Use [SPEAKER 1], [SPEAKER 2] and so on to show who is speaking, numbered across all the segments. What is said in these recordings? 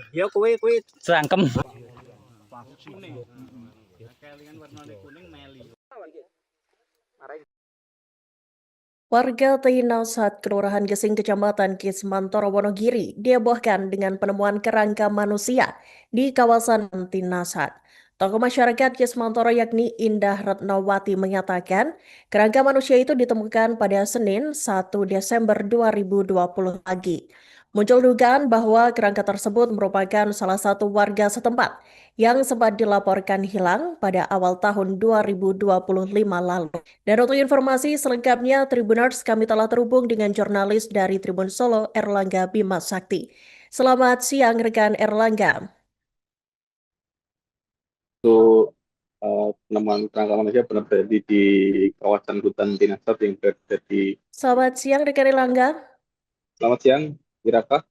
[SPEAKER 1] Ya kue serangkem.
[SPEAKER 2] Warga Tainasat, Kelurahan Gesing, Kecamatan Kismantoro, Wonogiri, dihebohkan dengan penemuan kerangka manusia di kawasan Tainasat. Tokoh masyarakat Kismantoro yakni Indah Retnawati mengatakan, kerangka manusia itu ditemukan pada Senin 1 Desember 2020 pagi. Muncul dugaan bahwa kerangka tersebut merupakan salah satu warga setempat yang sempat dilaporkan hilang pada awal tahun 2025 lalu. Dan untuk informasi selengkapnya, Tribuners, kami telah terhubung dengan jurnalis dari Tribun Solo, Erlangga Bima Sakti. Selamat siang, rekan Erlangga.
[SPEAKER 3] Untuk penemuan kerangka manusia benar terjadi di kawasan hutan Tinasat yang berada di.
[SPEAKER 2] Selamat siang, rekan Erlangga.
[SPEAKER 3] Selamat siang, Wiraka.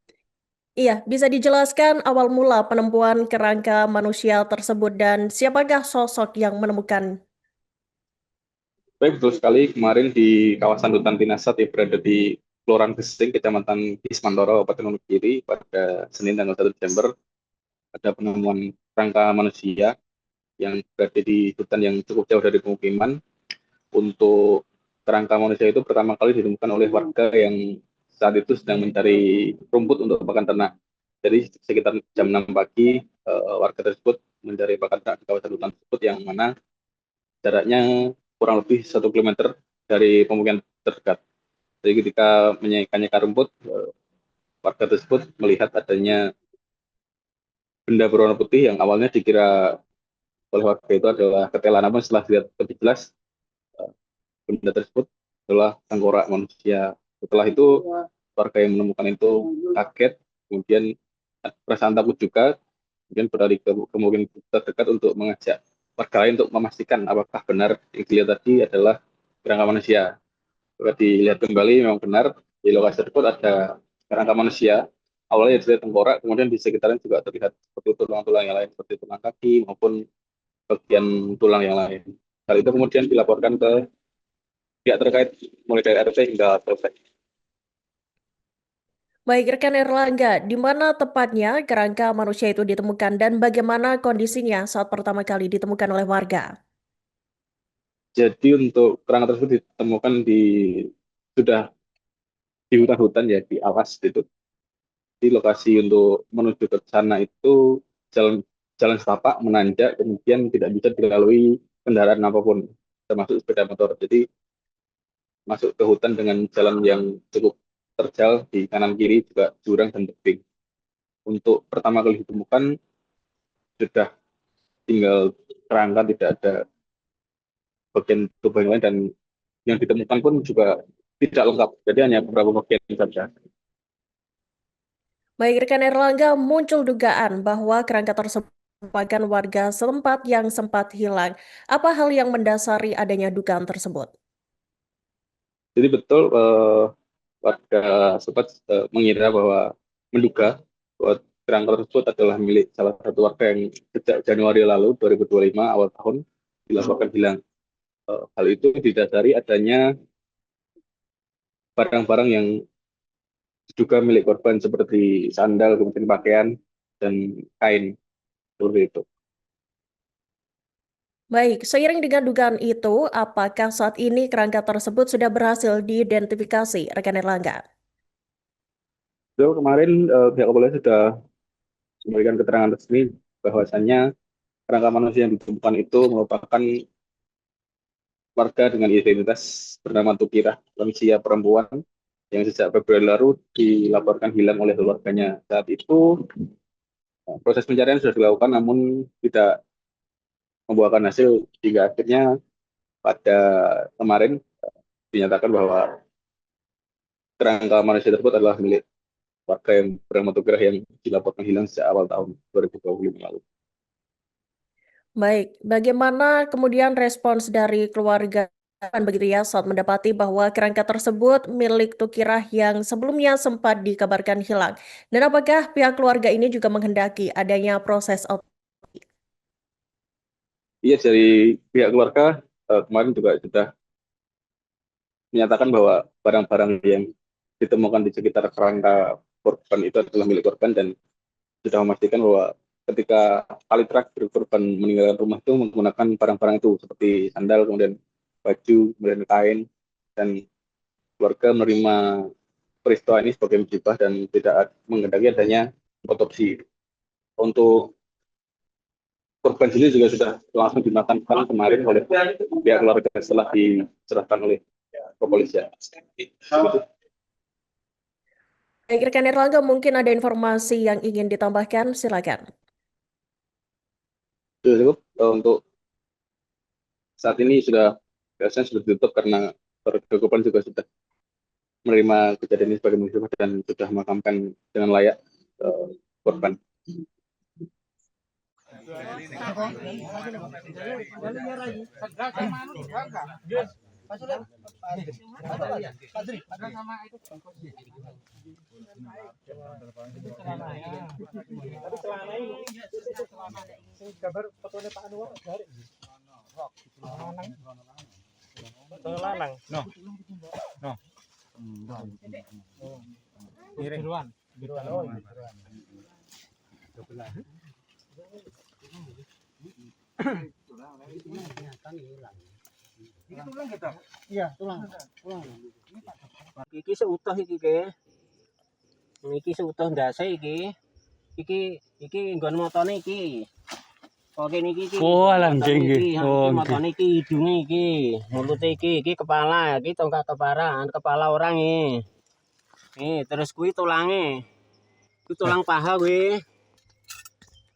[SPEAKER 2] Iya, bisa dijelaskan awal mula penemuan kerangka manusia tersebut dan siapakah sosok yang menemukan?
[SPEAKER 3] Baik, betul sekali. Kemarin di kawasan hutan Tinasat yang berada di Kelurahan Gesing, Kecamatan Kismantoro, Kabupaten Wonogiri, pada Senin tanggal 1 Desember, ada penemuan kerangka manusia yang berada di hutan yang cukup jauh dari pemukiman. Untuk kerangka manusia itu pertama kali ditemukan oleh warga yang saat itu sedang mencari rumput untuk pakan ternak. Jadi sekitar jam 6 pagi, warga tersebut mencari pakan ternak di kawasan hutan tersebut yang mana jaraknya kurang lebih 1 kilometer dari pemukiman terdekat. Jadi ketika menyeka rumput, warga tersebut melihat adanya benda berwarna putih yang awalnya dikira oleh warga itu adalah ketela, namun setelah dilihat lebih jelas, benda tersebut adalah tengkorak manusia. Setelah itu warga yang menemukan itu kaget, kemudian perasaan takut juga, kemudian beralih ke pemukiman terdekat untuk mengajak warga lain untuk memastikan apakah benar yang dilihat tadi adalah kerangka manusia. Jika dilihat kembali memang benar di lokasi tersebut ada kerangka manusia. Awalnya terlihat tengkorak, kemudian di sekitarnya juga terlihat seperti tulang-tulang yang lain, seperti tulang kaki maupun bagian tulang yang lain. Hal itu kemudian dilaporkan ke pihak terkait mulai dari RT hingga polsek.
[SPEAKER 2] Baik, rekan Erlangga, di mana tepatnya kerangka manusia itu ditemukan dan bagaimana kondisinya saat pertama kali ditemukan oleh warga?
[SPEAKER 3] Jadi untuk kerangka tersebut ditemukan sudah di hutan-hutan ya, di awas gitu. Di lokasi untuk menuju ke sana itu jalan jalan setapak menanjak, kemudian tidak bisa dilalui kendaraan apapun termasuk sepeda motor. Jadi masuk ke hutan dengan jalan yang cukup terjal, di kanan kiri juga jurang dan tebing. Untuk pertama kali ditemukan sudah tinggal kerangka, tidak ada bagian tubuh yang lain, dan yang ditemukan pun juga tidak lengkap, jadi hanya beberapa bagian saja.
[SPEAKER 2] Baik, rekan Erlangga, muncul dugaan bahwa kerangka tersebut merupakan warga setempat yang sempat hilang. Apa hal yang mendasari adanya dugaan tersebut?
[SPEAKER 3] Jadi betul, warga sempat mengira menduga bahwa kerangka tersebut adalah milik salah satu warga yang sejak Januari lalu 2025 awal tahun dilaporkan hilang. Hal itu didasari adanya barang-barang yang diduga milik korban seperti sandal, kemudian pakaian dan kain, seperti itu.
[SPEAKER 2] Baik, seiring dengan dugaan itu, apakah saat ini kerangka tersebut sudah berhasil diidentifikasi, rekan Erlangga?
[SPEAKER 3] So, kemarin pihak kepolisian sudah memberikan keterangan resmi bahwasannya kerangka manusia yang ditemukan itu merupakan warga dengan identitas bernama Tukirah, lansia perempuan yang sejak Februari lalu dilaporkan hilang oleh keluarganya. Saat itu proses pencarian sudah dilakukan namun tidak membuahkan hasil, hingga akhirnya pada kemarin dinyatakan bahwa kerangka manusia tersebut adalah milik warga yang bernama Tukirah yang dilaporkan hilang sejak awal tahun 2025 lalu.
[SPEAKER 2] Baik, bagaimana kemudian respons dari keluarga begitu ya saat mendapati bahwa kerangka tersebut milik Tukirah yang sebelumnya sempat dikabarkan hilang. Dan apakah pihak keluarga ini juga menghendaki adanya proses
[SPEAKER 3] Iya, dari pihak keluarga kemarin juga sudah menyatakan bahwa barang-barang yang ditemukan di sekitar kerangka korban itu adalah milik korban, dan sudah memastikan bahwa ketika kali terakhir korban meninggalkan rumah itu menggunakan barang-barang itu seperti sandal, kemudian baju, kemudian kain, dan keluarga menerima peristiwa ini sebagai musibah dan tidak menghendaki adanya otopsi. Untuk korban sendiri juga sudah langsung dimakamkan kemarin oleh pihak keluarga setelah diserahkan oleh kepolisian.
[SPEAKER 2] Baik, rekan Erlangga, mungkin ada informasi yang ingin ditambahkan, silakan.
[SPEAKER 3] Sudah cukup. Untuk saat ini biasanya sudah ditutup karena korban juga sudah menerima kejadian ini sebagai musibah dan sudah memakamkan dengan layak korban.
[SPEAKER 1] Iki seutuh iki ke. Iki seutuh ndase iki. Iki nggon motone iki. Oke niki iki.
[SPEAKER 4] Oh, langgeng iki.
[SPEAKER 1] Oh, motone iki, hidunge iki, mulute iki kepala, iki tongkat kepala orang iki. Terus kuwi tulange. Kuwi tulang paha kuwi.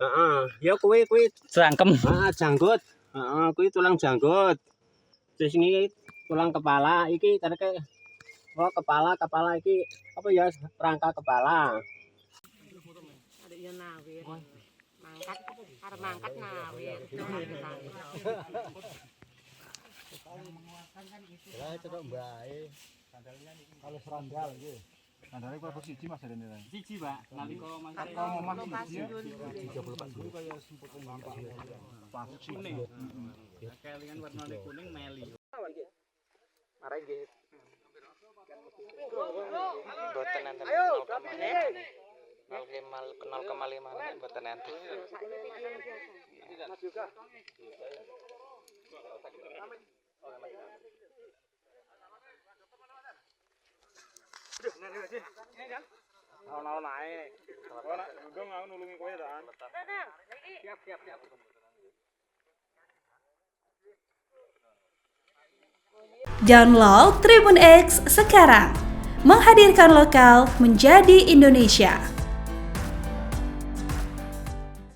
[SPEAKER 1] Heeh, ya kuwi
[SPEAKER 4] Cangkem.
[SPEAKER 1] janggut. Heeh, kuwi tulang janggut. Terus ini tulang kepala iki terke. Oh, kepala iki apa ya rangka kepala.
[SPEAKER 5] Ada yang nawir. Mangkat, arep mangkat nawir.
[SPEAKER 6] Ya cocok mbae. Sandalnya niki kalau serandal nggih. Sandalnya kok siji Mas rene.
[SPEAKER 1] Siji, Pak. Nalika mangkat
[SPEAKER 6] lokasi 34 dulu kaya sempet ngene Pak. Pas kuning.
[SPEAKER 1] kelingan warnane kuning meli.
[SPEAKER 6] Mare nggih.
[SPEAKER 7] Boten enten 0,5 boten enten.
[SPEAKER 6] Ono naik. Ora ndung aku nulungi kowe ta. Siap.
[SPEAKER 8] Download Tribun X sekarang, menghadirkan lokal menjadi Indonesia.